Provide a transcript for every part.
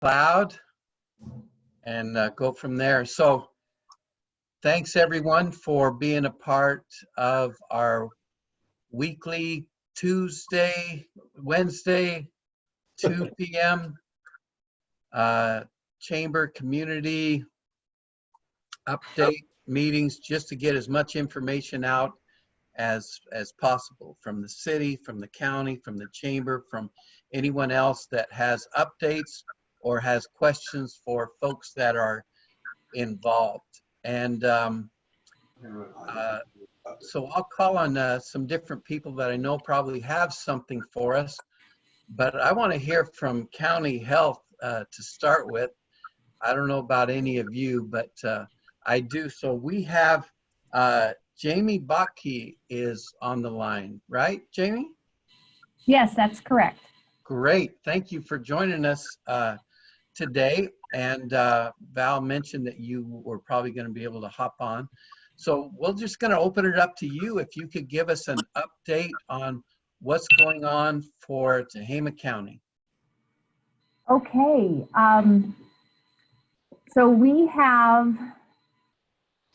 cloud and go from there. So thanks everyone for being a part of our weekly Wednesday, 2 p.m. Chamber community update meetings, just to get as much information out as possible from the city, from the county, from the chamber, from anyone else that has updates or has questions for folks that are involved. And so I'll call on some different people that I know probably have something for us, but I want to hear from County Health to start with. I don't know about any of you, but I do. So we have Jamie Baki is on the line, right, Jamie? Yes, that's correct. Great. Thank you for joining us today. And Val mentioned that you were probably going to be able to hop on. So we're just going to open it up to you. If you could give us an update on what's going on for Tehama County. Okay. So we have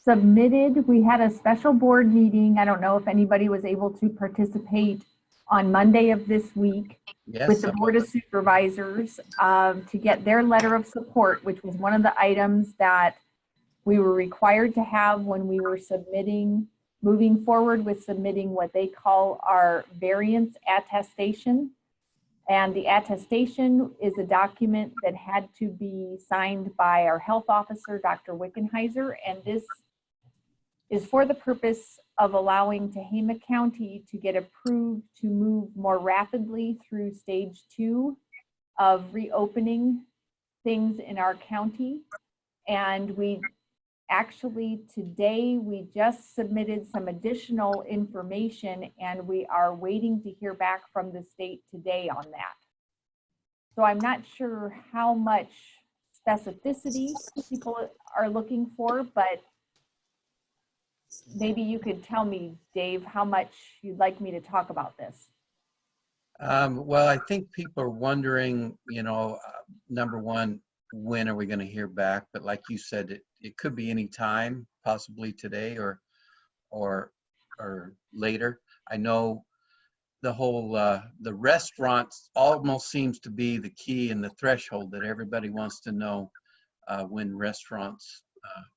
submitted, we had a special board meeting. I don't know if anybody was able to participate on Monday of this week with the Board of Supervisors to get their letter of support, which was one of the items that we were required to have when we were moving forward with submitting what they call our variance attestation. And the attestation is a document that had to be signed by our health officer, Dr. Wickenheiser, and this is for the purpose of allowing Tehama County to get approved to move more rapidly through stage 2 of reopening things in our county. And we actually today, we just submitted some additional information and we are waiting to hear back from the state today on that. So I'm not sure how much specificity people are looking for, but maybe you could tell me, Dave, how much you'd like me to talk about this. Well, I think people are wondering, you know, number one, when are we going to hear back? But like you said, it could be any time, possibly today or later. I know the whole the restaurants almost seems to be the key and the threshold that everybody wants to know when restaurants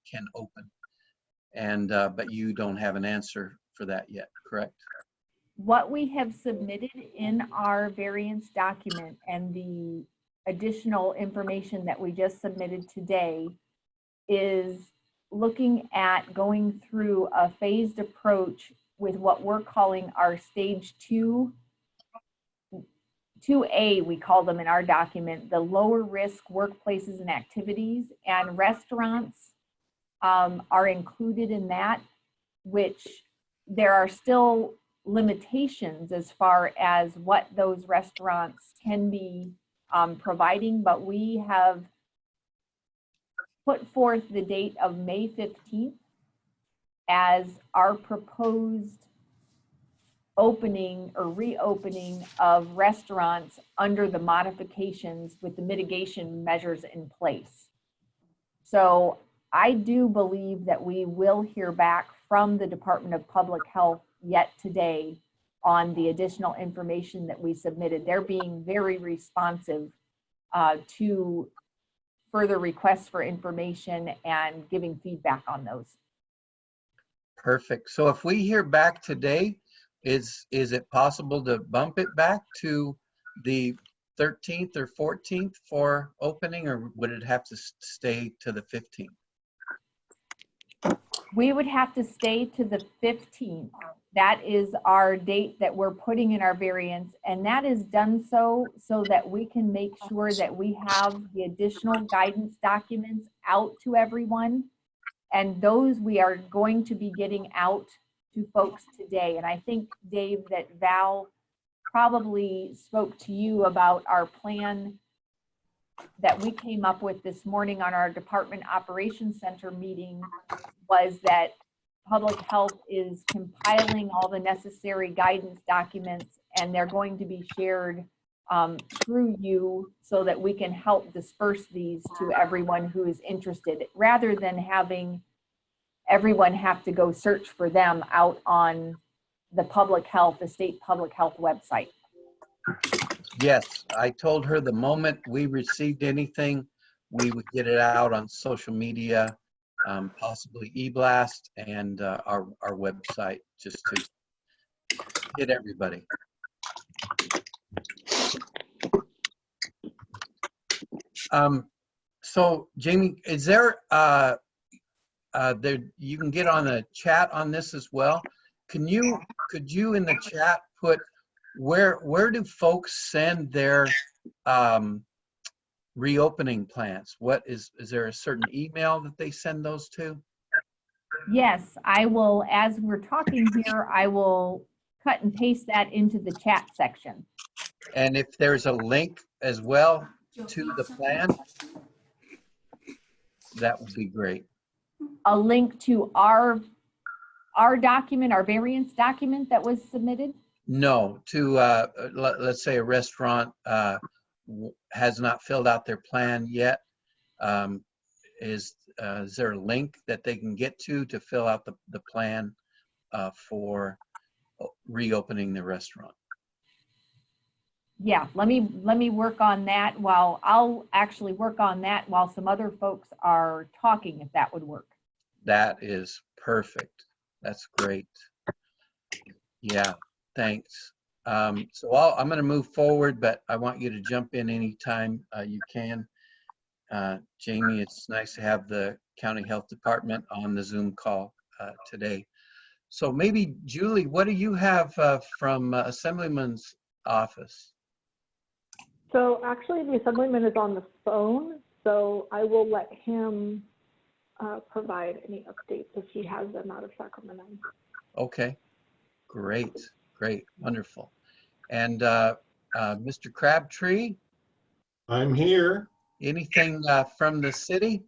can open. And but you don't have an answer for that yet, correct? What we have submitted in our variance document and the additional information that we just submitted today is looking at going through a phased approach with what we're calling our stage 2A, we call them in our document, the lower risk workplaces and activities, and restaurants are included in that, which there are still limitations as far as what those restaurants can be providing, but we have put forth the date of May 15th as our proposed opening or reopening of restaurants under the modifications with the mitigation measures in place. So I do believe that we will hear back from the Department of Public Health yet today on the additional information that we submitted. They're being very responsive to further requests for information and giving feedback on those. Perfect. So if we hear back today, is it possible to bump it back to the 13th or 14th for opening, or would it have to stay to the 15th? We would have to stay to the 15th. That is our date that we're putting in our variance, and that is done so that we can make sure that we have the additional guidance documents out to everyone. And those we are going to be getting out to folks today. And I think, Dave, that Val probably spoke to you about our plan that we came up with this morning on our Department Operations Center meeting, was that Public Health is compiling all the necessary guidance documents, and they're going to be shared through you so that we can help disperse these to everyone who is interested, rather than having everyone have to go search for them out on the state public health website. Yes, I told her the moment we received anything, we would get it out on social media, possibly e-blast and our website, just to hit everybody. So Jamie, is there, you can get on the chat on this as well. Could you in the chat put where do folks send their reopening plans? Is there a certain email that they send those to? Yes, I will, as we're talking here, I will cut and paste that into the chat section. And if there's a link as well to the plan, that would be great. A link to our document, our variance document that was submitted? No, to let's say a restaurant has not filled out their plan yet. Is there a link that they can get to fill out the plan for reopening the restaurant? Yeah, let me work on that I'll actually work on that while some other folks are talking, if that would work. That is perfect. That's great. Yeah, thanks. So I'm going to move forward, but I want you to jump in anytime you can. Jamie, it's nice to have the County Health Department on the Zoom call today. So maybe, Julie, what do you have from Assemblyman's office? So actually the Assemblyman is on the phone, so I will let him provide any updates if he has them out of Sacramento. Okay, great, wonderful. And Mr. Crabtree? I'm here. Anything from the city?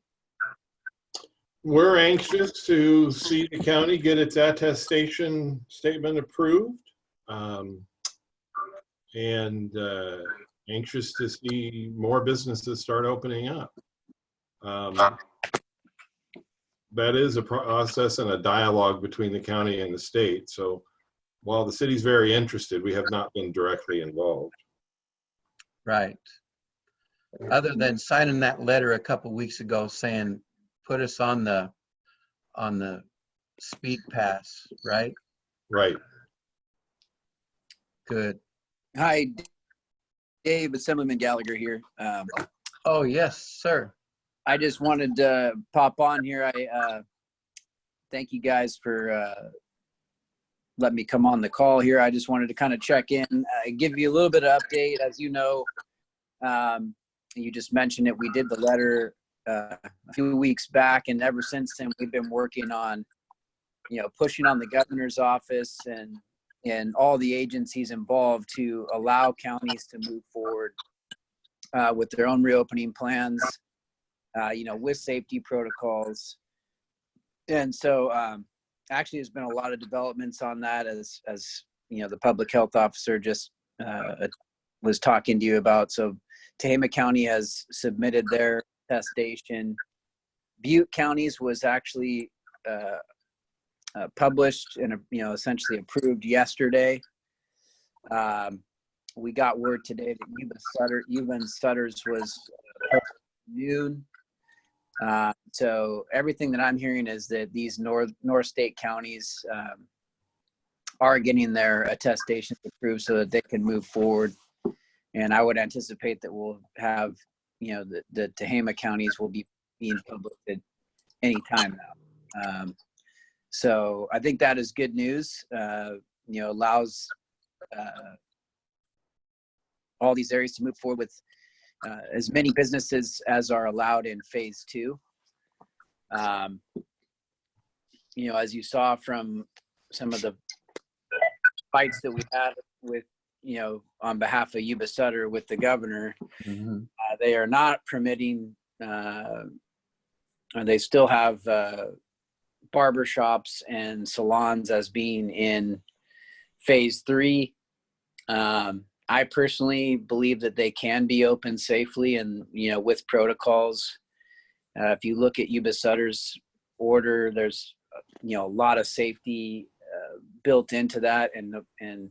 We're anxious to see the county get its attestation statement approved, and anxious to see more businesses start opening up. That is a process and a dialogue between the county and the state. So while the city's very interested, we have not been directly involved. Right. Other than signing that letter a couple weeks ago saying, put us on the speed pass, right? Right. Good. Hi, Dave, Assemblyman Gallagher here. Oh, yes, sir. I just wanted to pop on here. I thank you guys for letting me come on the call here. I just wanted to kind of check in, give you a little bit of update. As you know, you just mentioned it. We did the letter a few weeks back, and ever since then, we've been working on, pushing on the governor's office and all the agencies involved to allow counties to move forward with their own reopening plans, with safety protocols. And so actually there's been a lot of developments on that as the public health officer just was talking to you about. So Tehama County has submitted their attestation. Butte County's was actually published and essentially approved yesterday. We got word today that Yuba Sutter's was noon. So everything that I'm hearing is that these North State counties are getting their attestations approved so that they can move forward. And I would anticipate that we'll have, the Tehama counties will be being published at any time now. So I think that is good news. Allows all these areas to move forward with as many businesses as are allowed in phase 2. As you saw from some of the fights that we had with, on behalf of Yuba Sutter with the governor, they are not permitting, they still have barber shops and salons as being in phase 3. I personally believe that they can be open safely and, with protocols. If you look at Yuba Sutter's order, there's, a lot of safety built into that. And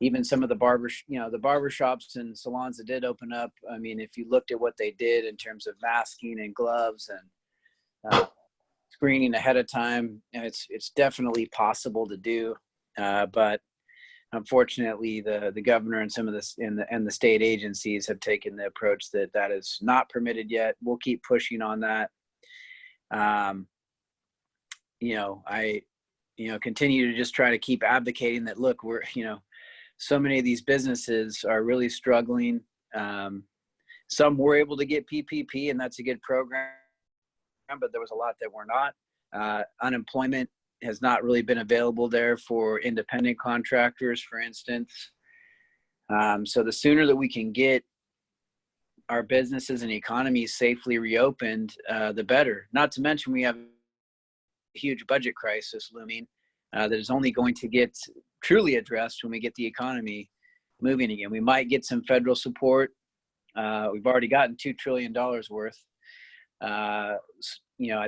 even some of the the barber shops and salons that did open up. I mean, if you looked at what they did in terms of masking and gloves and screening ahead of time, and it's definitely possible to do. But unfortunately, the governor and some of this and the state agencies have taken the approach that is not permitted yet. We'll keep pushing on that. I continue to just try to keep advocating that, look, we're, so many of these businesses are really struggling. Some were able to get PPP, and that's a good program, but there was a lot that were not. Unemployment has not really been available there for independent contractors, for instance. So the sooner that we can get our businesses and economies safely reopened, the better. Not to mention we have a huge budget crisis looming that is only going to get truly addressed when we get the economy moving again. We might get some federal support. We've already gotten $2 trillion worth. I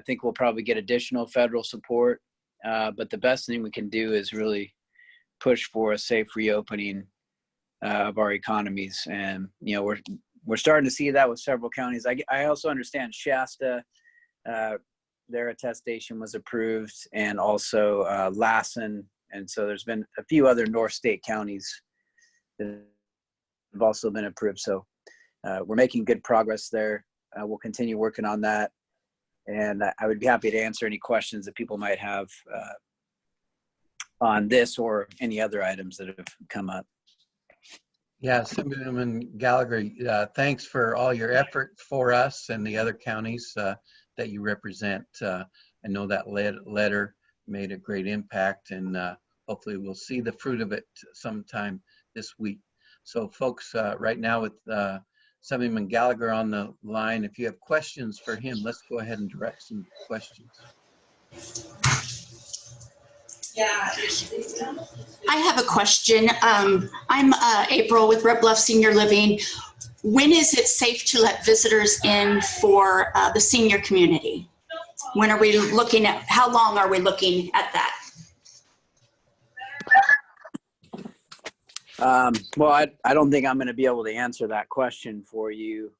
think we'll probably get additional federal support. But the best thing we can do is really push for a safe reopening of our economies. And, we're starting to see that with several counties. I also understand Shasta, their attestation was approved, and also Lassen. And so there's been a few other North State counties that have also been approved. So we're making good progress there. We'll continue working on that. And I would be happy to answer any questions that people might have on this or any other items that have come up. Yeah, Assemblyman Gallagher, thanks for all your effort for us and the other counties that you represent. I know that letter made a great impact, and hopefully we'll see the fruit of it sometime this week. So folks, right now with Assemblyman Gallagher on the line, if you have questions for him, let's go ahead and direct some questions. Yeah, I have a question. I'm April with Red Bluff Senior Living. When is it safe to let visitors in for the senior community? When are we looking at, how long are we looking at that? Well, I don't think I'm going to be able to answer that question for you.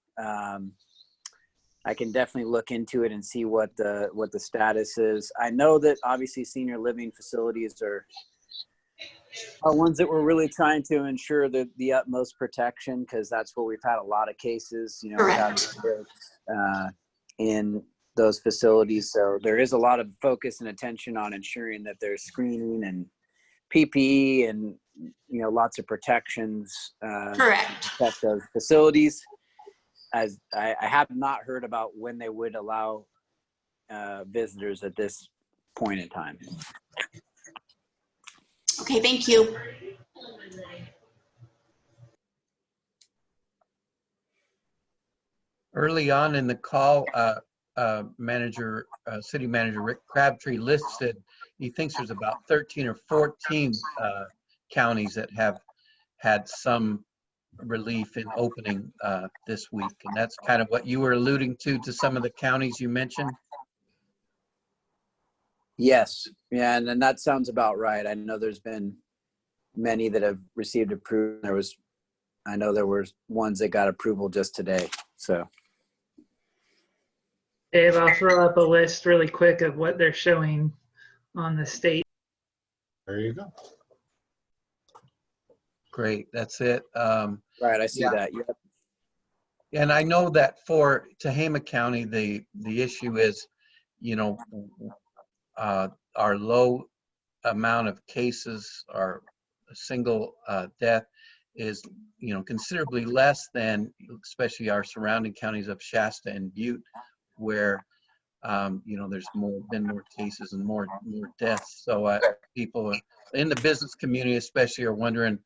I can definitely look into it and see what the status is. I know that obviously senior living facilities are ones that we're really trying to ensure the utmost protection, because that's where we've had a lot of cases, Correct. in those facilities. So there is a lot of focus and attention on ensuring that there's screening and PPE and lots of protections Correct. to protect those facilities. As I have not heard about when they would allow visitors at this point in time. Okay, thank you. Early on in the call, City Manager Rick Crabtree listed, he thinks there's about 13 or 14 counties that have had some relief in opening this week. And that's kind of what you were alluding to some of the counties you mentioned. Yes. Yeah. And that sounds about right. I know there's been many that have received approval. I know there were ones that got approval just today. So. Dave, I'll throw up a list really quick of what they're showing on the state. There you go. Great, that's it. Right, I see that. Yep. And I know that for Tehama County, the issue is, our low amount of cases, our single death is, considerably less than, especially our surrounding counties of Shasta and Butte, where, there's been more cases and more deaths. So people in the business community especially are wondering,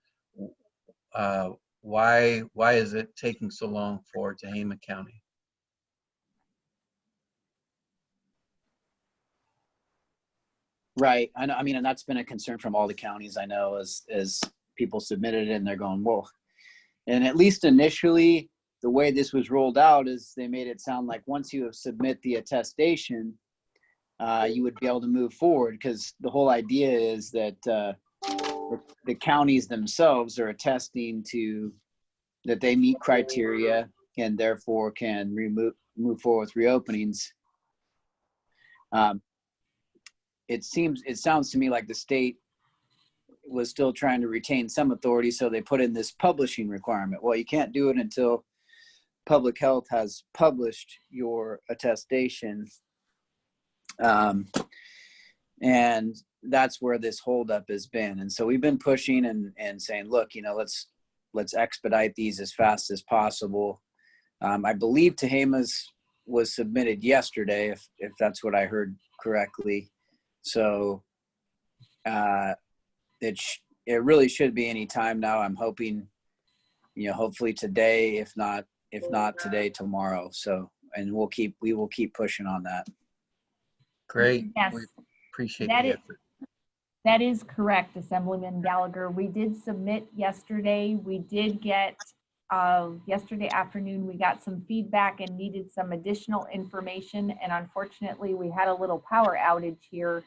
why is it taking so long for Tehama County? Right. I mean, and that's been a concern from all the counties I know as people submitted it and they're going, well, And at least initially, the way this was rolled out is they made it sound like once you submit the attestation, you would be able to move forward, because the whole idea is that the counties themselves are attesting to that they meet criteria and therefore can move forward with reopenings. It sounds to me like the state was still trying to retain some authority, so they put in this publishing requirement. Well, you can't do it until public health has published your attestation. And that's where this holdup has been. And so we've been pushing and saying, look, let's expedite these as fast as possible. I believe Tehama's was submitted yesterday, if that's what I heard correctly. So it really should be any time now. I'm hoping, hopefully today, if not today, tomorrow. So, and we will keep pushing on that. Great. Yes. We appreciate the effort. That is correct, Assemblyman Gallagher. We did submit yesterday. We did get, yesterday afternoon, we got some feedback and needed some additional information. And unfortunately, we had a little power outage here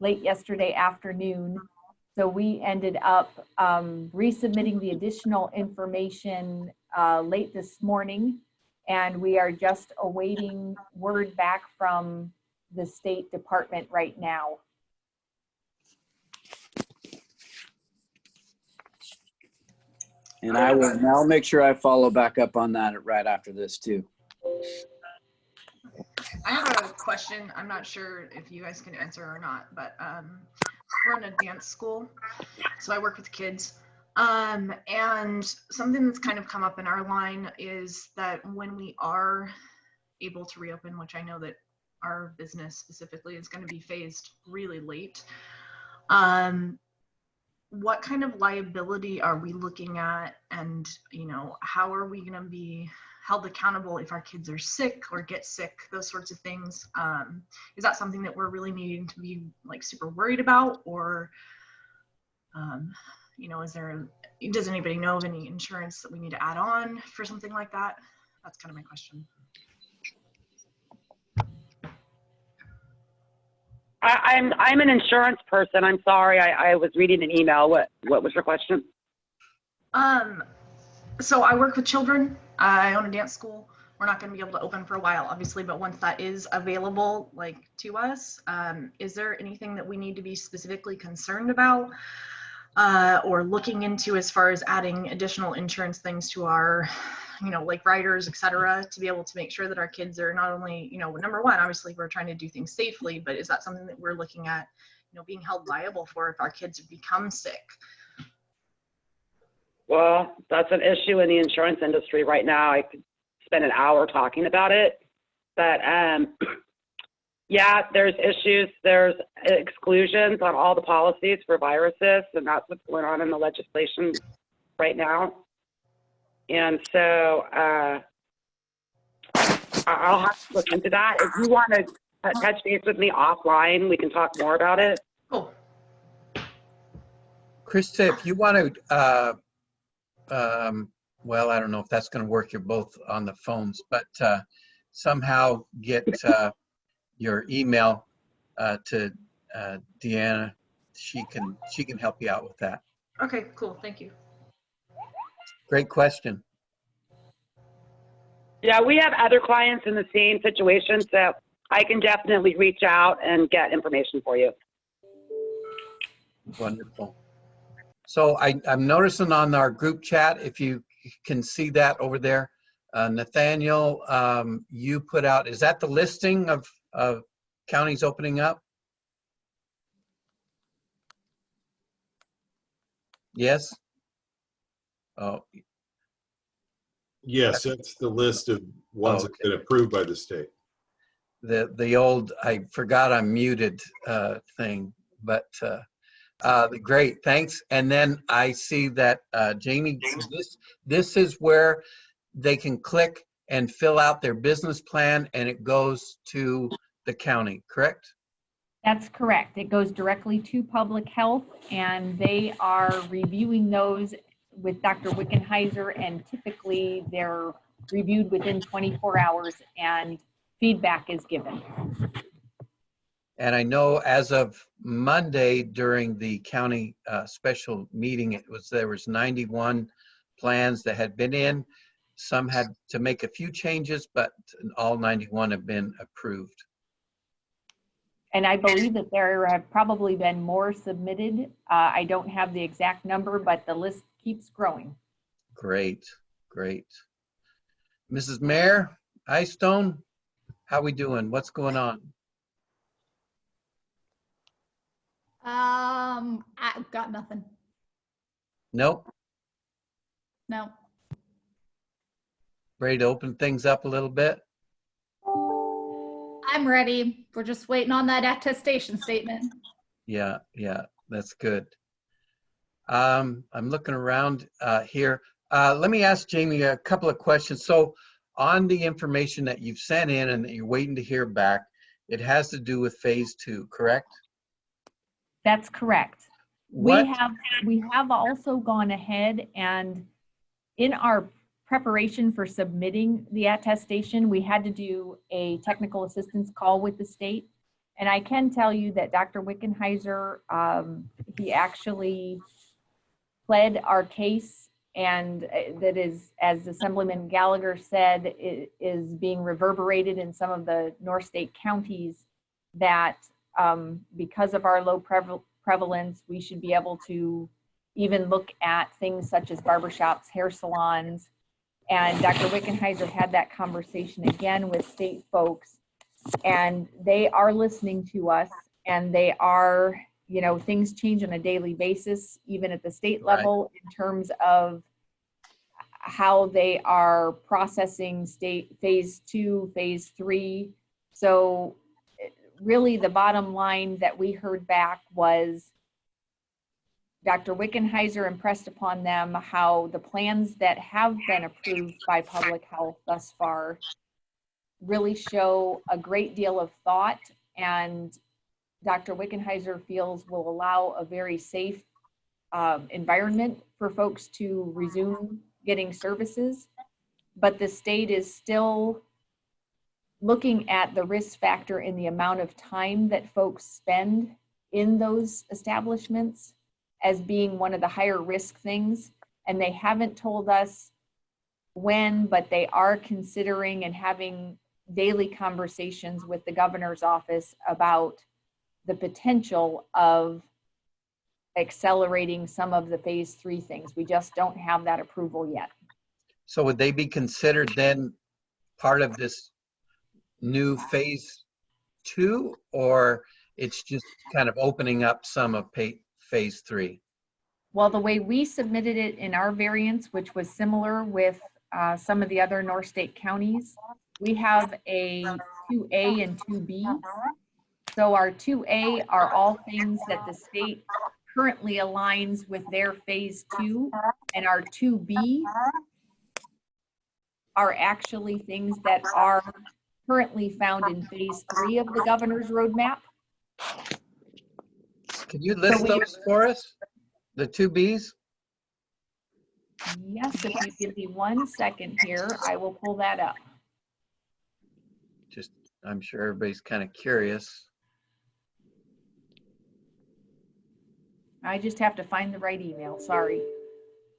late yesterday afternoon. So we ended up resubmitting the additional information late this morning. And we are just awaiting word back from the State Department right now. And I'll make sure I follow back up on that right after this too. I have a question. I'm not sure if you guys can answer or not, but we're in a dance school, so I work with kids. And something that's kind of come up in our line is that when we are able to reopen, which I know that our business specifically is going to be phased really late, what kind of liability are we looking at, and how are we going to be held accountable if our kids are sick or get sick, those sorts of things? Is that something that we're really needing to be like super worried about, or does anybody know of any insurance that we need to add on for something like that? That's kind of my question. I'm an insurance person. I'm sorry. I was reading an email. What was your question? So I work with children. I own a dance school. We're not going to be able to open for a while, obviously, but once that is available, to us, is there anything that we need to be specifically concerned about or looking into as far as adding additional insurance things to our, like riders, et cetera, to be able to make sure that our kids are not only, number one, obviously we're trying to do things safely, but is that something that we're looking at, being held liable for if our kids become sick? Well, that's an issue in the insurance industry right now. I could spend an hour talking about it, but yeah, there's issues. There's exclusions on all the policies for viruses, and that's what's going on in the legislation right now. And so I'll have to look into that. If you want to touch base with me offline, we can talk more about it. Cool. Krista, if you want to, well, I don't know if that's going to work. You're both on the phones, but somehow get your email to Deanna. She can help you out with that. Okay, cool. Thank you. Great question. Yeah, we have other clients in the same situation, so I can definitely reach out and get information for you. Wonderful. So I'm noticing on our group chat, if you can see that over there, Nathaniel, you put out, is that the listing of counties opening up? Yes? Oh. Yes, that's the list of ones that have been approved by the state. The old, I forgot I'm muted thing, but great, thanks. And then I see that Jamie, this is where they can click and fill out their business plan, and it goes to the county, correct? That's correct. It goes directly to public health, and they are reviewing those with Dr. Wickenheiser, and typically they're reviewed within 24 hours and feedback is given. And I know as of Monday during the county special meeting, there was 91 plans that had been in. Some had to make a few changes, but all 91 have been approved. And I believe that there have probably been more submitted. I don't have the exact number, but the list keeps growing. Great, great. Mrs. Mayor Eystone, how we doing? What's going on? I've got nothing. Nope. No. Ready to open things up a little bit? I'm ready. We're just waiting on that attestation statement. Yeah, that's good. I'm looking around here. Let me ask Jamie a couple of questions. So on the information that you've sent in and that you're waiting to hear back, it has to do with phase 2, correct? That's correct. What? We have also gone ahead, and in our preparation for submitting the attestation, we had to do a technical assistance call with the state. And I can tell you that Dr. Wickenheiser, he actually pled our case, and that is, as Assemblyman Gallagher said, it is being reverberated in some of the North State counties that because of our low prevalence, we should be able to even look at things such as barbershops, hair salons. And Dr. Wickenheiser had that conversation again with state folks, and they are listening to us, and they are, you know, things change on a daily basis, even at the state level, in terms of how they are processing state phase 2, phase 3. So really the bottom line that we heard back was Dr. Wickenheiser impressed upon them how the plans that have been approved by public health thus far really show a great deal of thought, and Dr. Wickenheiser feels will allow a very safe environment for folks to resume getting services. But the state is still looking at the risk factor in the amount of time that folks spend in those establishments as being one of the higher risk things. And they haven't told us when, but they are considering and having daily conversations with the governor's office about the potential of accelerating some of the phase 3 things. We just don't have that approval yet. So would they be considered then part of this new phase 2, or it's just kind of opening up some of phase 3? Well, the way we submitted it in our variance, which was similar with some of the other North State counties, we have a 2A and 2B. So our 2A are all things that the state currently aligns with their phase 2, and our 2B are actually things that are currently found in phase 3 of the governor's roadmap. Can you list those for us? The 2Bs? Yes, if you give me 1 second here, I will pull that up. Just, I'm sure everybody's kind of curious. I just have to find the right email, sorry.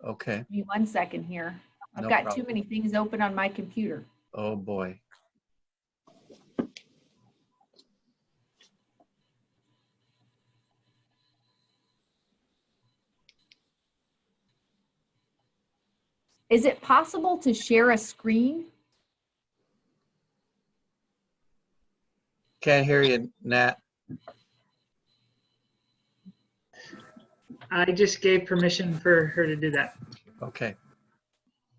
Okay. Give me 1 second here. I've No got problem. too many things open on my computer. Oh boy. Is it possible to share a screen? Can't hear you, Nat. I just gave permission for her to do that. Okay.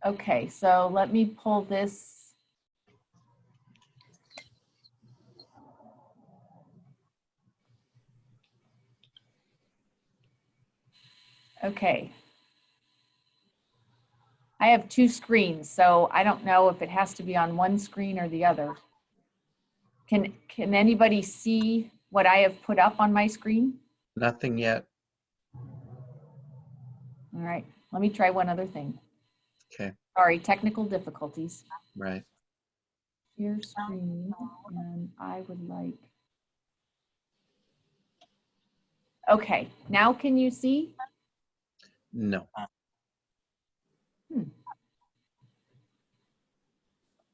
Okay, so let me pull this. Okay. I have 2 screens, so I don't know if it has to be on one screen or the other. Can anybody see what I have put up on my screen? Nothing yet. All right, let me try one other thing. Okay. Sorry, technical difficulties. Right. Share screen, and I would like. Okay, now can you see? No.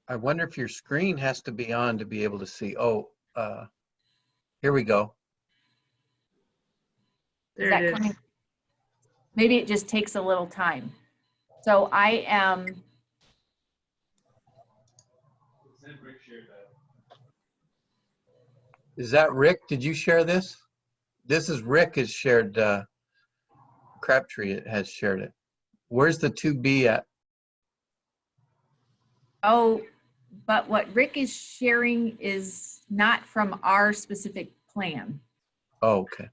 I wonder if your screen has to be on to be able to see. Oh, here we go. There it is. Maybe it just takes a little time. So I am. Is that Rick? Did you share this? This is Rick has shared, Crabtree has shared it. Where's the 2B at? Oh, but what Rick is sharing is not from our specific plan. Oh, okay.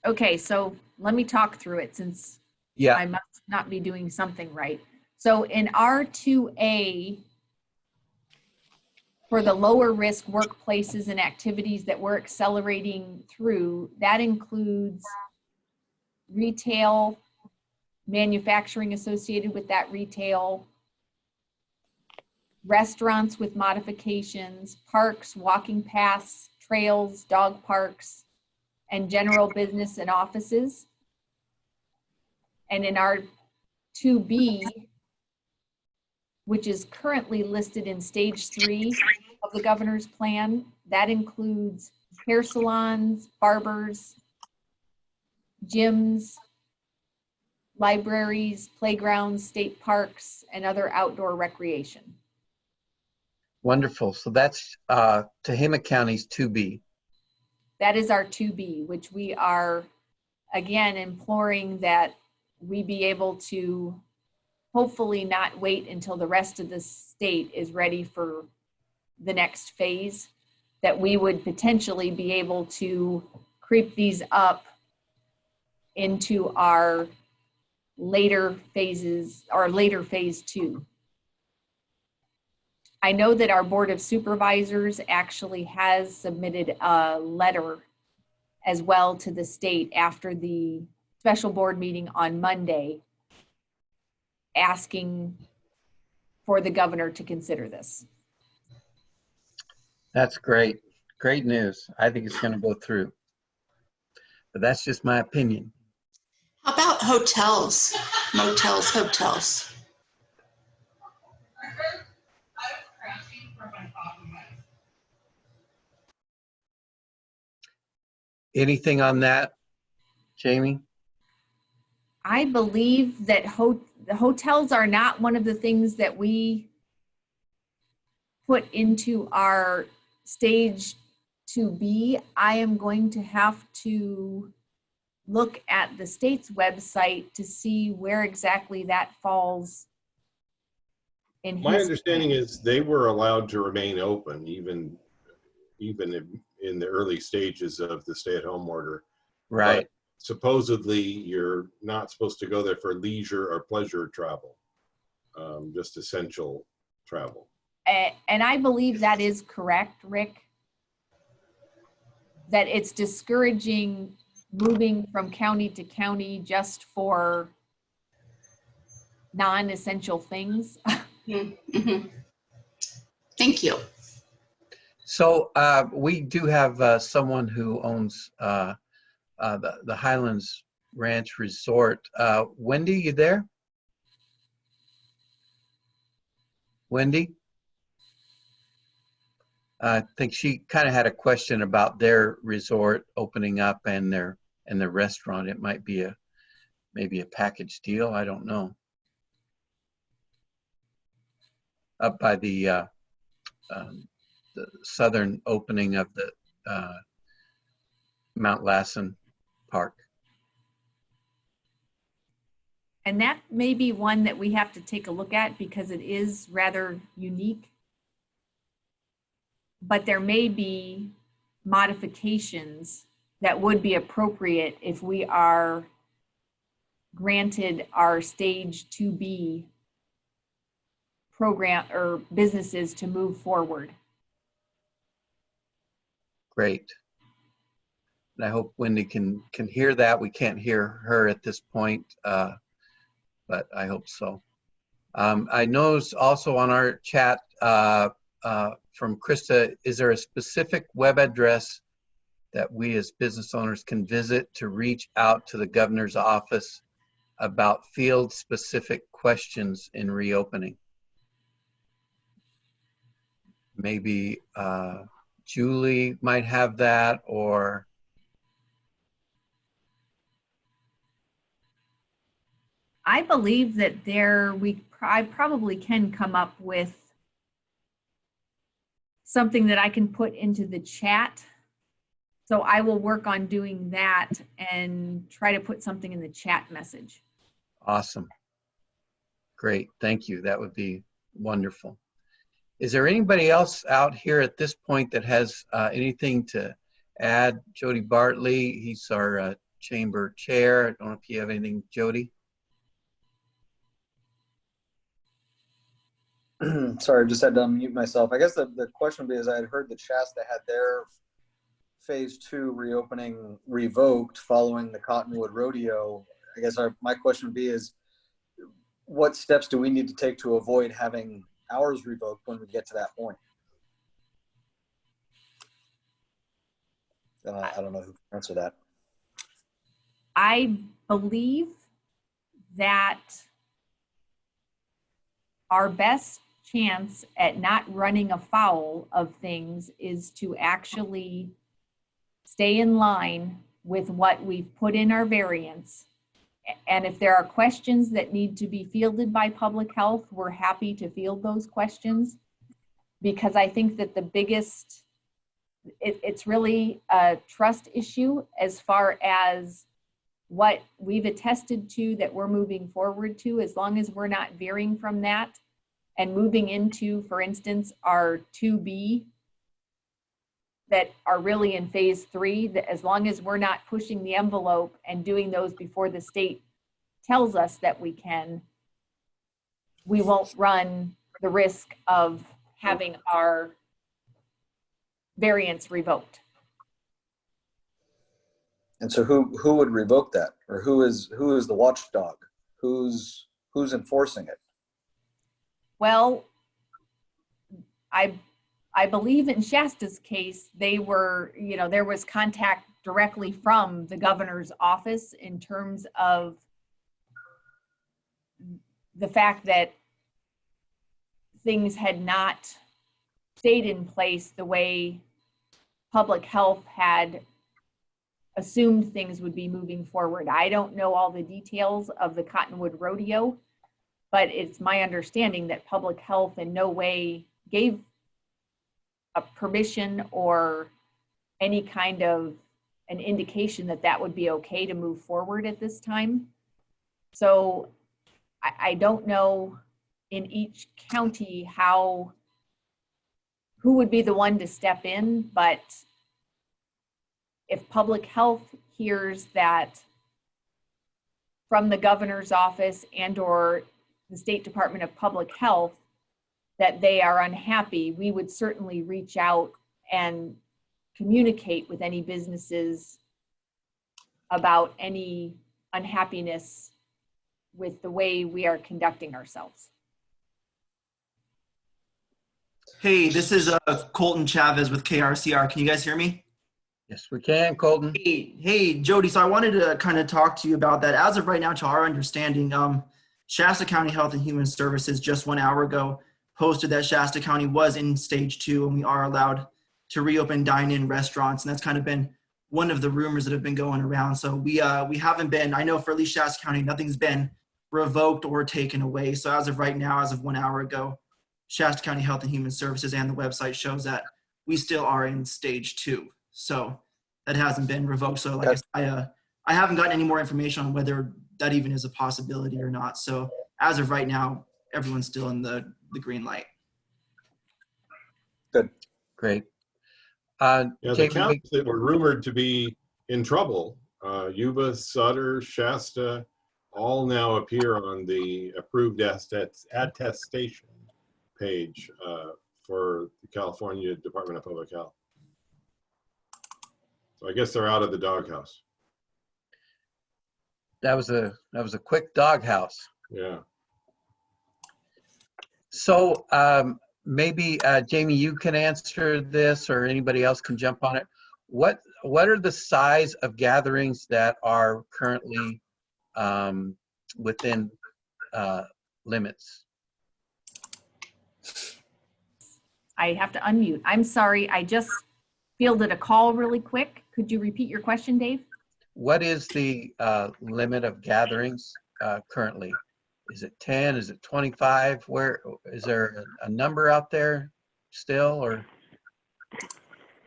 Okay, so let me talk through it since Yeah. I must not be doing something right. So in R2A, for the lower risk workplaces and activities that we're accelerating through, that includes retail, manufacturing associated with that retail, restaurants with modifications, parks, walking paths, trails, dog parks, and general business and offices. And in our 2B, which is currently listed in stage 3 of the governor's plan, that includes hair salons, barbers, gyms, libraries, playgrounds, state parks, and other outdoor recreation. Wonderful. So that's Tehama County's 2B. That is our 2B, which we are, again, imploring that we be able to hopefully not wait until the rest of the state is ready for the next phase, that we would potentially be able to creep these up into our later phases, or later phase 2. I know that our Board of Supervisors actually has submitted a letter as well to the state after the special board meeting on Monday, asking for the governor to consider this. That's great. Great news. I think it's going to go through. But that's just my opinion. How about hotels, motels, hotels? Anything on that, Jamie? I believe that the hotels are not one of the things that we put into our stage 2B. I am going to have to look at the state's website to see where exactly that falls in My his understanding plan. is they were allowed to remain open even in the early stages of the stay-at-home order. Right. But supposedly you're not supposed to go there for leisure or pleasure travel, just essential travel. And I believe that is correct, Rick, that it's discouraging moving from county to county just for non-essential things. Mm-hmm. Thank you. So we do have someone who owns the Highlands Ranch Resort. Wendy, you there? Wendy? I think she kind of had a question about their resort opening up and their restaurant. It might be maybe a package deal. I don't know. Up by the southern opening of the Mount Lassen Park. And that may be one that we have to take a look at because it is rather unique. But there may be modifications that would be appropriate if we are granted our stage 2B program or businesses to move forward. Great. And I hope Wendy can hear that. We can't hear her at this point, but I hope so. I noticed also on our chat from Krista, is there a specific web address that we as business owners can visit to reach out to the governor's office about field-specific questions in reopening? Maybe Julie might have that, or I believe that I probably can come up with something that I can put into the chat. So I will work on doing that and try to put something in the chat message. awesome. Great, thank you. That would be wonderful. Is there anybody else out here at this point that has anything to add? Jody Bartley, he's our chamber chair. I don't know if you have anything, Jody. Sorry, I just had to unmute myself. I guess the question would be, is I had heard that Shasta had their phase 2 reopening revoked following the Cottonwood Rodeo. I guess my question would be is, what steps do we need to take to avoid having ours revoked when we get to that point? I don't know who can answer that. I believe that our best chance at not running afoul of things is to actually stay in line with what we've put in our variance. And if there are questions that need to be fielded by public health, we're happy to field those questions, because I think that the biggest, it's really a trust issue as far as what we've attested to that we're moving forward to. As long as we're not veering from that and moving into, for instance, our 2B that are really in phase 3, that as long as we're not pushing the envelope and doing those before the state tells us that we can, we won't run the risk of having our variance revoked. And so who would revoke that? Or who is the watchdog? Who's enforcing it? Well, I believe in Shasta's case, they were, there was contact directly from the governor's office in terms of the fact that things had not stayed in place the way public health had assumed things would be moving forward. I don't know all the details of the Cottonwood Rodeo, but it's my understanding that public health in no way gave a permission or any kind of an indication that that would be okay to move forward at this time. So I don't know in each county who would be the one to step in, but if public health hears that from the governor's office and or the State Department of Public Health that they are unhappy, we would certainly reach out and communicate with any businesses about any unhappiness with the way we are conducting ourselves. Hey, this is Colton Chavez with KRCR. Can you guys hear me? Yes, we can, Colton. Hey, Jody. So I wanted to kind of talk to you about that. As of right now, to our understanding, Shasta County Health and Human Services just 1 hour ago posted that Shasta County was in stage 2 and we are allowed to reopen dine-in restaurants. And that's kind of been one of the rumors that have been going around. So we haven't been, I know for at least Shasta County, nothing's been revoked or taken away. So as of right now, as of 1 hour ago, Shasta County Health and Human Services and the website shows that we still are in stage 2. So that hasn't been revoked. So like I haven't gotten any more information on whether that even is a possibility or not. So as of right now, everyone's still in the green light. Good. Great. Yeah, the counties that were rumored to be in trouble, Yuba, Sutter, Shasta, all now appear on the approved attestation page for the California Department of Public Health. So I guess they're out of the doghouse. That was a quick doghouse. Yeah. So maybe Jamie, you can answer this, or anybody else can jump on it. What are the size of gatherings that are currently within limits? I have to unmute. I'm sorry. I just fielded a call really quick. Could you repeat your question, Dave? What is the limit of gatherings currently? Is it 10? Is it 25? Where is there a number out there still, or?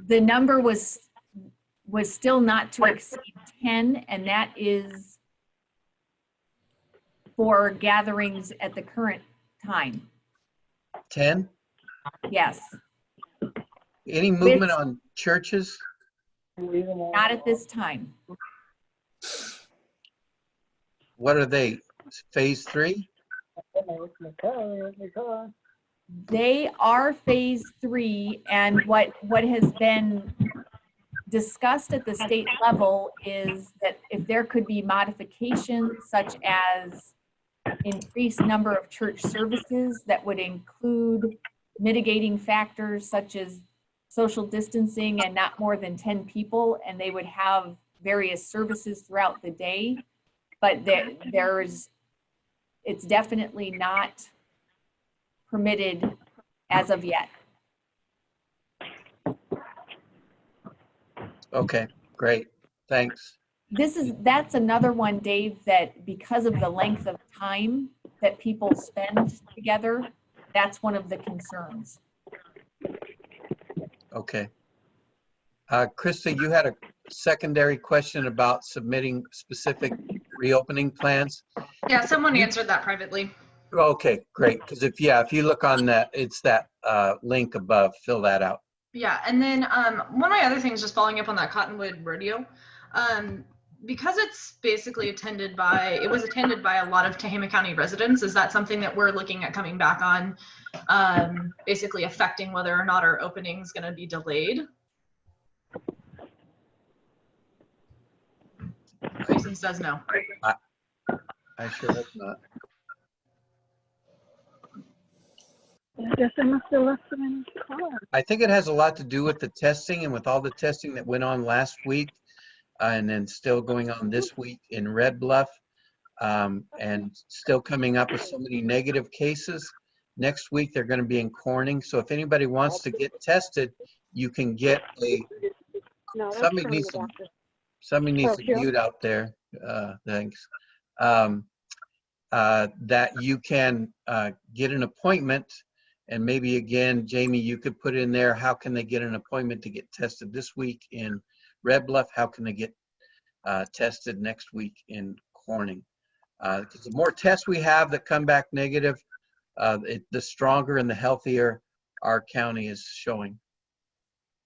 The number was still not to exceed 10, and that is for gatherings at the current time. 10? Yes. Any movement on churches? Not at this time. What are they? Phase 3? They are phase 3, and what has been discussed at the state level is that if there could be modifications such as increased number of church services that would include mitigating factors such as social distancing and not more than 10 people, and they would have various services throughout the day. But it's definitely not permitted as of yet. Okay, great. Thanks. That's another one, Dave, that because of the length of time that people spend together, that's one of the concerns. Okay. Krista, you had a secondary question about submitting specific reopening plans. Yeah, someone answered that privately. Okay, great. Because if you look on that, it's that link above. Fill that out. Yeah, and then one of my other things, just following up on that Cottonwood Rodeo, because it's basically attended by a lot of Tehama County residents. Is that something that we're looking at coming back on, basically affecting whether or not our opening is going to be delayed? Jason says no. I sure hope not. I guess I must have left them in the car. I think it has a lot to do with the testing, and with all the testing that went on last week and then still going on this week in Red Bluff, and still coming up with so many negative cases. Next week, they're going to be in Corning. So if anybody wants to get tested, you can get somebody needs to mute out there. Thanks. That you can get an appointment. And maybe again, Jamie, you could put in there, how can they get an appointment to get tested this week in Red Bluff? How can they get tested next week in Corning? Because the more tests we have that come back negative, the stronger and the healthier our county is showing.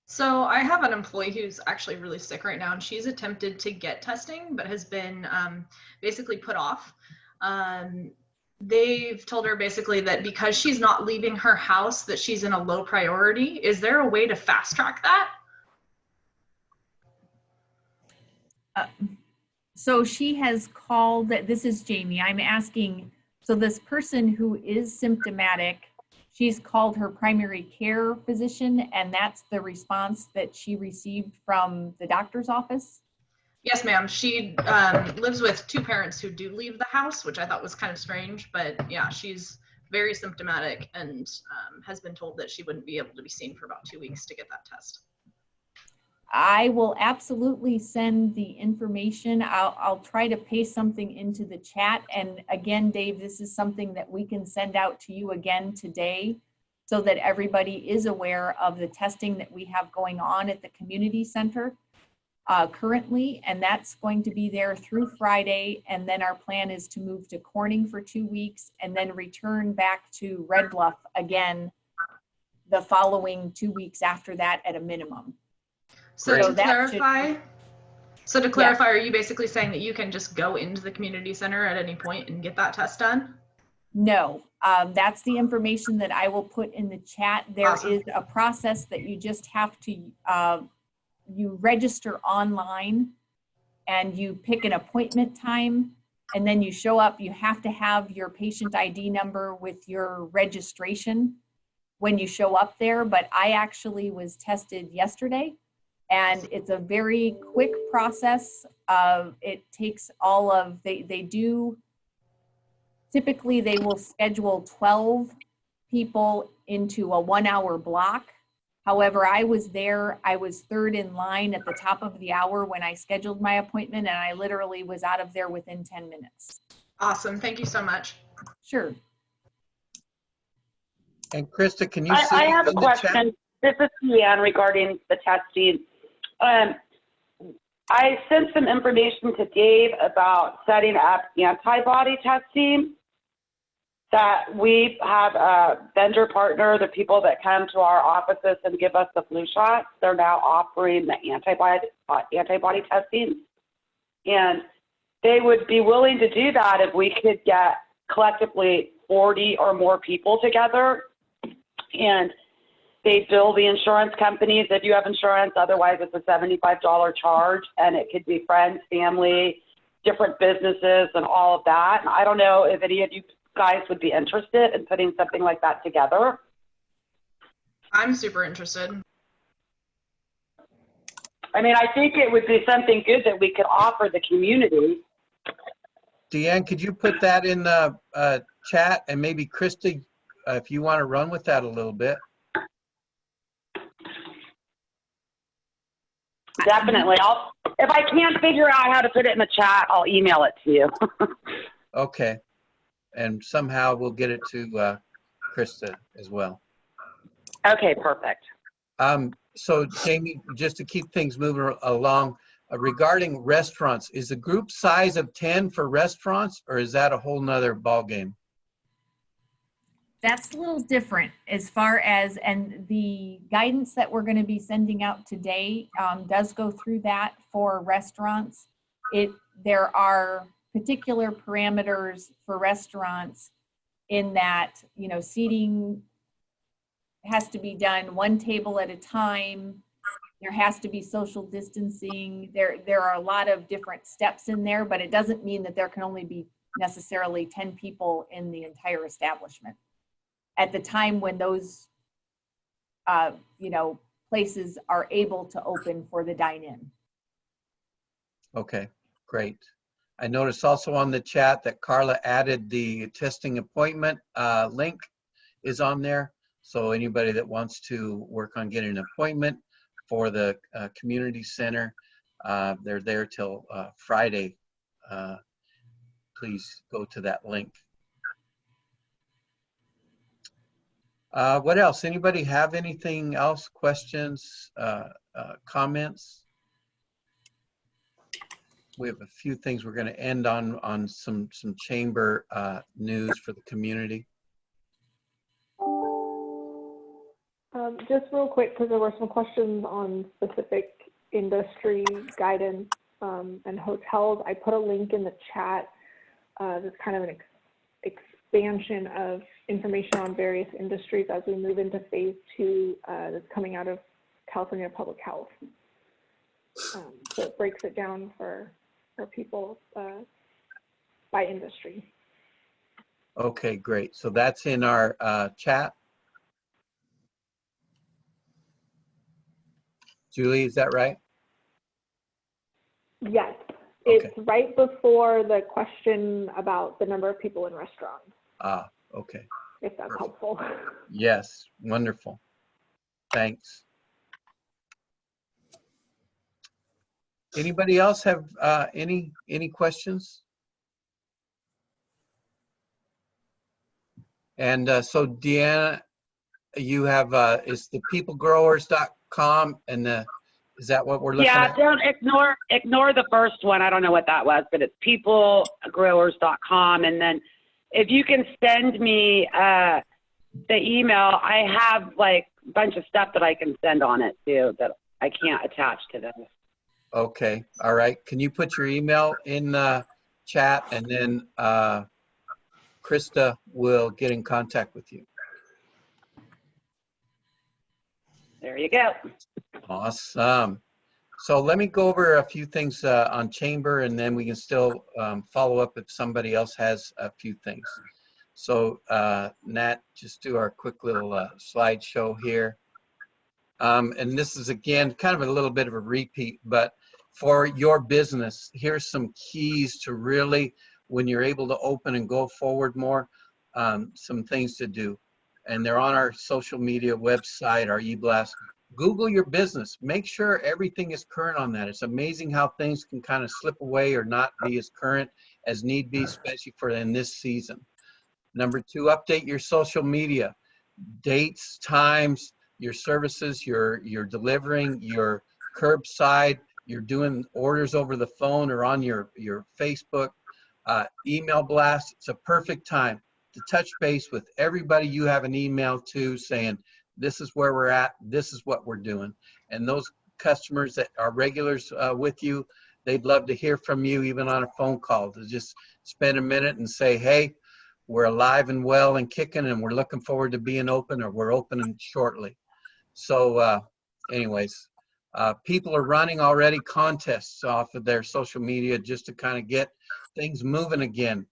So I have an employee who's actually really sick right now, and she's attempted to get testing, but has been basically put off. They've told her basically that because she's not leaving her house, that she's in a low priority. Is there a way to fast track that? So she has called, this is Jamie, I'm asking, so this person who is symptomatic, she's called her primary care physician, and that's the response that she received from the doctor's office? Yes, ma'am. She lives with two parents who do leave the house, which I thought was kind of strange, but yeah, she's very symptomatic and has been told that she wouldn't be able to be seen for about 2 weeks to get that test. I will absolutely send the information. I'll try to paste something into the chat. And again, Dave, this is something that we can send out to you again today so that everybody is aware of the testing that we have going on at the community center currently. And that's going to be there through Friday. And then our plan is to move to Corning for 2 weeks and then return back to Red Bluff again the following 2 weeks after that at a minimum. So to clarify, are you basically saying that you can just go into the community center at any point and get that test done? No, that's the information that I will put in the chat. There is a process that you just have to you register online and you pick an appointment time, and then you show up. You have to have your patient ID number with your registration when you show up there. But I actually was tested yesterday, and it's a very quick process. It takes all of, typically they will schedule 12 people into a 1 hour block. However, I was there, I was third in line at the top of the hour when I scheduled my appointment, and I literally was out of there within 10 minutes. Awesome. Thank you so much. Sure. And Krista, can you see I have a in the chat? question. This is Leanne regarding the testing. I sent some information to Dave about setting up antibody testing. That we have a vendor partner, the people that come to our offices and give us the flu shots, they're now offering the antibody testing. And they would be willing to do that if we could get collectively 40 or more people together. And they bill the insurance companies if you have insurance, otherwise it's a $75 charge, and it could be friends, family, different businesses and all of that. And I don't know if any of you guys would be interested in putting something like that together. I'm super interested. I mean, I think it would be something good that we could offer the community. Deanne, could you put that in the chat, and maybe Krista, if you want to run with that a little bit. Definitely. If I can't figure out how to put it in the chat, I'll email it to you. Okay. And somehow we'll get it to Krista as well. Okay, perfect. So Jamie, just to keep things moving along, regarding restaurants, is the group size of 10 for restaurants, or is that a whole nother ballgame? That's a little different as far as, and the guidance that we're going to be sending out today does go through that for restaurants. There are particular parameters for restaurants in that, you know, seating has to be done one table at a time. There has to be social distancing. There are a lot of different steps in there, but it doesn't mean that there can only be necessarily 10 people in the entire establishment at the time when those, you know, places are able to open for the dine-in. Okay, great. I noticed also on the chat that Carla added the testing appointment link is on there. So anybody that wants to work on getting an appointment for the community center, they're there till Friday. Please go to that link. What else? Anybody have anything else? Questions, comments? We have a few things we're going to end on some chamber news for the community. Just real quick, because there were some questions on specific industry guidance and hotels. I put a link in the chat. That's kind of an expansion of information on various industries as we move into phase 2 that's coming out of California Public Health. So it breaks it down for people by industry. Okay, great. So that's in our chat. Julie, is that right? Yes, it's right before the question about the number of people in restaurants. Ah, okay. If that's helpful. Yes, wonderful. Thanks. Anybody else have any questions? And so Deanna, you have is the peoplegrowers.com, and is that what we're looking at? Yeah, don't ignore the first one. I don't know what that was, but it's peoplegrowers.com. And then if you can send me the email, I have like a bunch of stuff that I can send on it too that I can't attach to this. Okay, all right. Can you put your email in the chat, and then Krista will get in contact with you. There you go. Awesome. So let me go over a few things on Chamber, and then we can still follow up if somebody else has a few things. So Nat, just do our quick little slideshow here. And this is, again, kind of a little bit of a repeat, but for your business, here's some keys to really, when you're able to open and go forward more, some things to do. And they're on our social media website, our e-blast. Google your business. Make sure everything is current on that. It's amazing how things can kind of slip away or not be as current as need be, especially for in this season. Number 2, update your social media. Dates, times, your services, you're delivering, your curbside, you're doing orders over the phone or on your Facebook, email blast. It's a perfect time to touch base with everybody you have an email to, saying, this is where we're at, this is what we're doing. And those customers that are regulars with you, they'd love to hear from you, even on a phone call, to just spend a minute and say, hey, we're alive and well and kicking, and we're looking forward to being open, or we're opening shortly. So anyways, people are running already contests off of their social media just to kind of get things moving again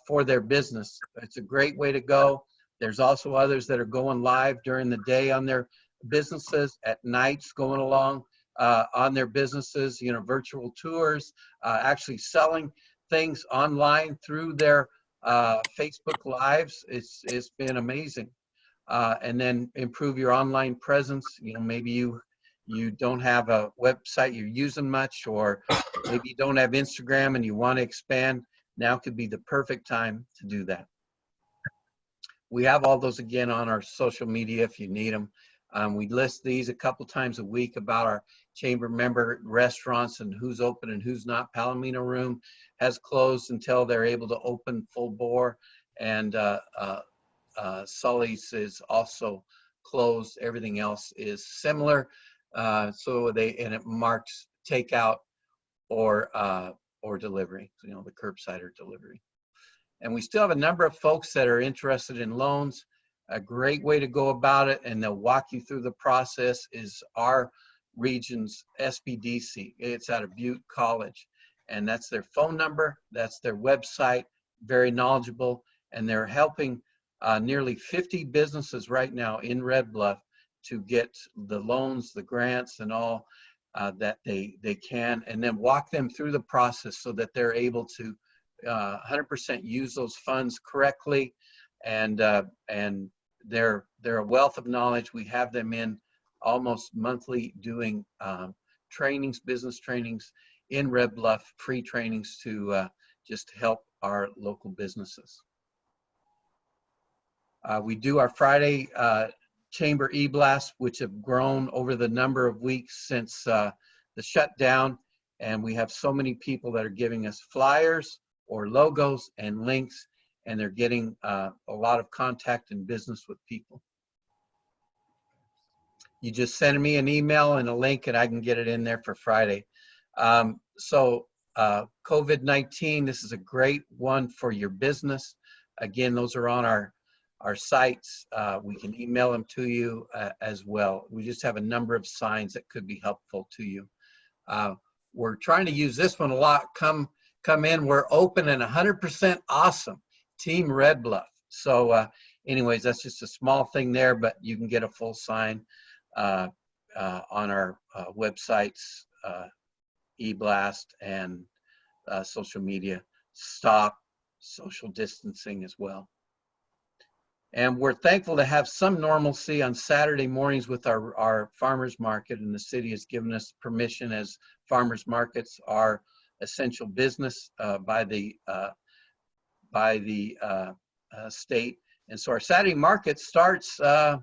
for their business. It's a great way to go. There's also others that are going live during the day on their businesses, at nights going along on their businesses, you know, virtual tours, actually selling things online through their Facebook Lives. It's been amazing. And then improve your online presence. You know, maybe you don't have a website you're using much, or maybe you don't have Instagram and you want to expand. Now could be the perfect time to do that. We have all those again on our social media if you need them. We list these a couple times a week about our chamber member restaurants and who's open and who's not. Palomino Room has closed until they're able to open full bore, and Sully's is also closed. Everything else is similar. And it marks takeout or delivery, you know, the curbside or delivery. And we still have a number of folks that are interested in loans. A great way to go about it, and they'll walk you through the process, is our region's SBDC. It's out of Butte College, and that's their phone number, that's their website, very knowledgeable, and they're helping nearly 50 businesses right now in Red Bluff to get the loans, the grants, and all that they can, and then walk them through the process so that they're able to 100% use those funds correctly. And they're a wealth of knowledge. We have them in almost monthly doing trainings, business trainings in Red Bluff, free trainings to just help our local businesses. We do our Friday Chamber e-blast, which have grown over the number of weeks since the shutdown. And we have so many people that are giving us flyers or logos and links, and they're getting a lot of contact and business with people. You just send me an email and a link, and I can get it in there for Friday. COVID-19, this is a great one for your business. Again, those are on our sites. We can email them to you as well. We just have a number of signs that could be helpful to you. We're trying to use this one a lot. Come in, we're open and 100% awesome. Team Red Bluff. So anyways, that's just a small thing there, but you can get a full sign on our websites, e-blast, and social media. Stop social distancing as well. And we're thankful to have some normalcy on Saturday mornings with our farmers market, and the city has given us permission, as farmers markets are essential business by the state. And so our Saturday market starts, our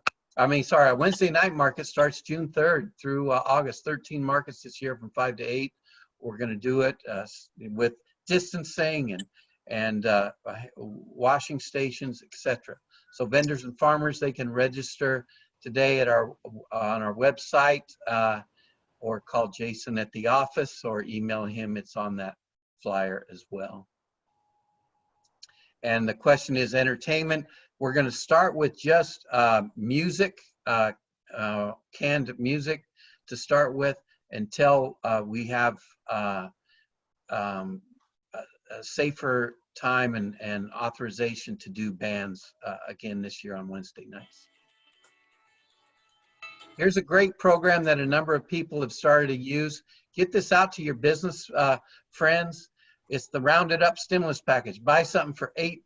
Wednesday night market starts June 3rd through August. 13 markets this year from 5 to 8. We're going to do it with distancing and washing stations, etc. So vendors and farmers, they can register today on our website, or call Jason at the office, or email him. It's on that flyer as well. And the question is entertainment. We're going to start with just music, canned music to start with, until we have a safer time and authorization to do bands again this year on Wednesday nights. Here's a great program that a number of people have started to use. Get this out to your business friends. It's the Rounded Up Stimulus Package. Buy something for $8.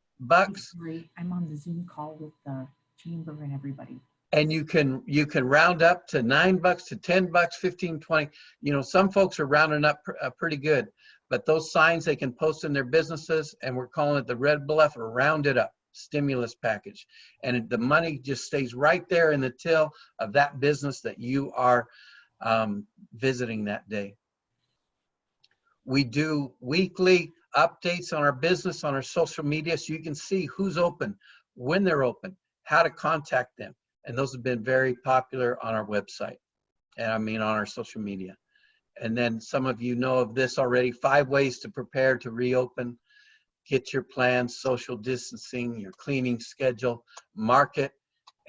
I'm on the Zoom call with the chamber and everybody. And you can round up to $9 to $10, 15, 20. You know, some folks are rounding up pretty good, but those signs they can post in their businesses, and we're calling it the Red Bluff or Rounded Up Stimulus Package. And the money just stays right there in the till of that business that you are visiting that day. We do weekly updates on our business on our social media, so you can see who's open, when they're open, how to contact them. And those have been very popular on our website, and I mean on our social media. And then some of you know of this already, 5 ways to prepare to reopen. Get your plans, social distancing, your cleaning schedule, market,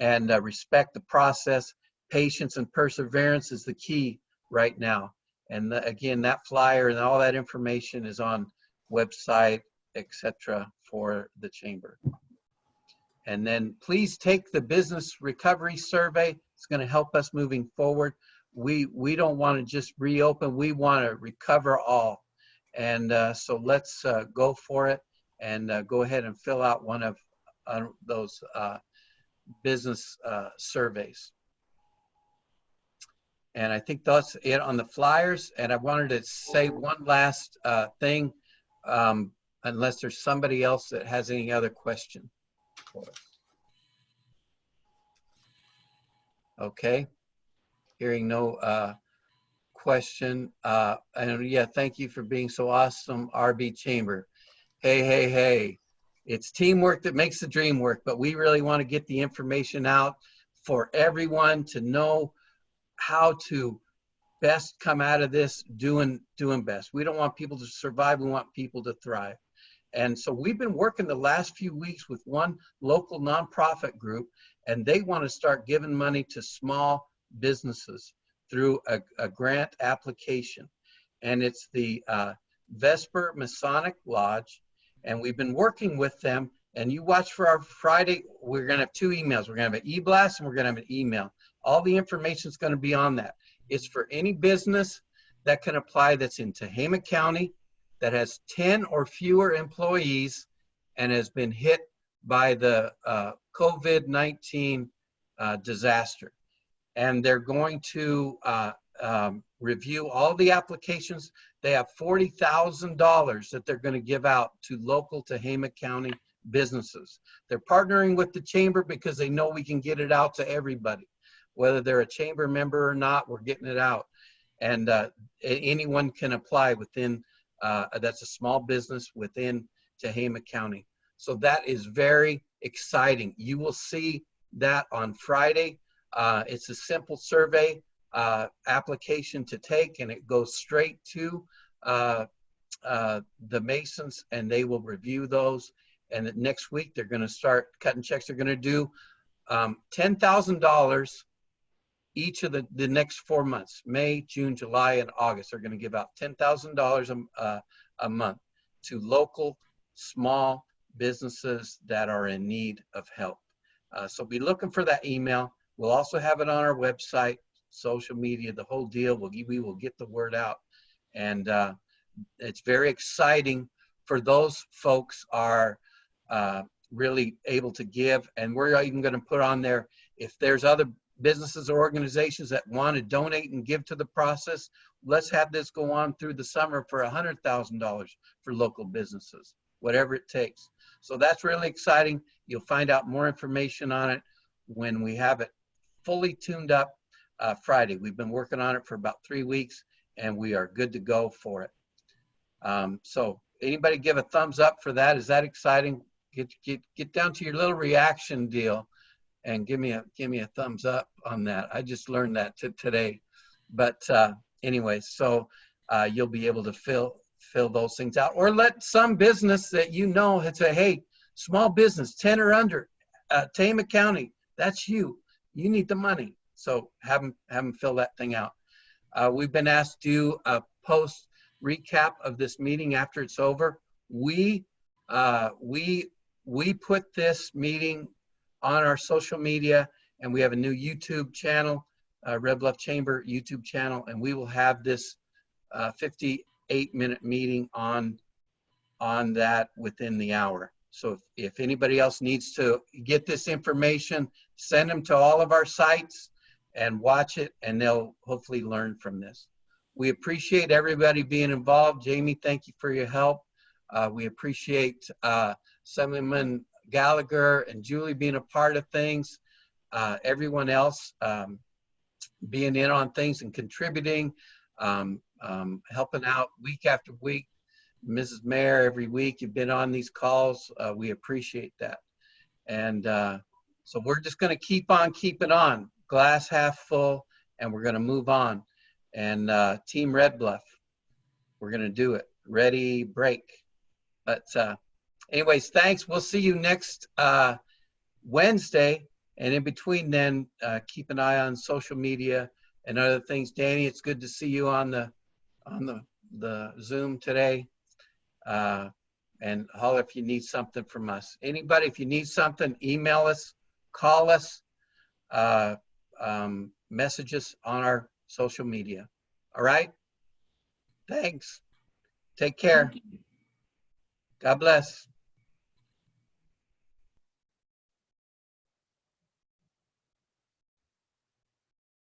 and respect the process. Patience and perseverance is the key right now. And again, that flyer and all that information is on website, etc. for the chamber. And then please take the business recovery survey. It's going to help us moving forward. We don't want to just reopen. We want to recover all. And so let's go for it and go ahead and fill out one of those business surveys. And I think that's it on the flyers. And I wanted to say one last thing, unless there's somebody else that has any other question for us. Okay, hearing no question. And yeah, thank you for being so awesome, RB Chamber. Hey, it's teamwork that makes the dream work, but we really want to get the information out for everyone to know how to best come out of this doing best. We don't want people to survive, we want people to thrive. And so we've been working the last few weeks with one local nonprofit group, and they want to start giving money to small businesses through a grant application. And it's the Vesper Masonic Lodge, and we've been working with them. And you watch for our Friday, we're going to have 2 emails. We're going to have an e-blast and we're going to have an email. All the information is going to be on that. It's for any business that can apply that's in Tehama County, that has 10 or fewer employees and has been hit by the COVID-19 disaster. And they're going to review all the applications. They have $40,000 that they're going to give out to local Tehama County businesses. They're partnering with the chamber because they know we can get it out to everybody. Whether they're a chamber member or not, we're getting it out. And anyone can apply within, that's a small business within Tehama County. So that is very exciting. You will see that on Friday. It's a simple survey application to take, and it goes straight to the Masons, and they will review those. And next week, they're going to start cutting checks. They're going to do $10,000 each of the next 4 months, May, June, July, and August. They're going to give out $10,000 a month to local small businesses that are in need of help. So be looking for that email. We'll also have it on our website, social media, the whole deal. We will get the word out. And it's very exciting for those folks are really able to give. And we're even going to put on there, if there's other businesses or organizations that want to donate and give to the process, let's have this go on through the summer for $100,000 for local businesses, whatever it takes. So that's really exciting. You'll find out more information on it when we have it fully tuned up Friday. We've been working on it for about 3 weeks, and we are good to go for it. So anybody give a thumbs up for that? Is that exciting? Get down to your little reaction deal and give me a thumbs up on that. I just learned that today. But anyway, so you'll be able to fill those things out, or let some business that you know say, hey, small business, 10 or under, Tehama County, that's you. You need the money. So have them fill that thing out. We've been asked to do a post recap of this meeting after it's over. We put this meeting on our social media, and we have a new YouTube channel, Red Bluff Chamber YouTube channel, and we will have this 58-minute meeting on that within the hour. So if anybody else needs to get this information, send them to all of our sites and watch it, and they'll hopefully learn from this. We appreciate everybody being involved. Jamie, thank you for your help. We appreciate Assemblyman Gallagher and Julie being a part of things. Everyone else being in on things and contributing, helping out week after week. Mrs. Mayor, every week you've been on these calls. We appreciate that. And so we're just going to keep on keeping on. Glass half full, and we're going to move on. And Team Red Bluff, we're going to do it. Ready, break. But anyways, thanks. We'll see you next Wednesday. And in between then, keep an eye on social media and other things. Danny, it's good to see you on the Zoom today. And holler if you need something from us. Anybody, if you need something, email us, call us, message us on our social media. All right? Thanks. Take care. God bless.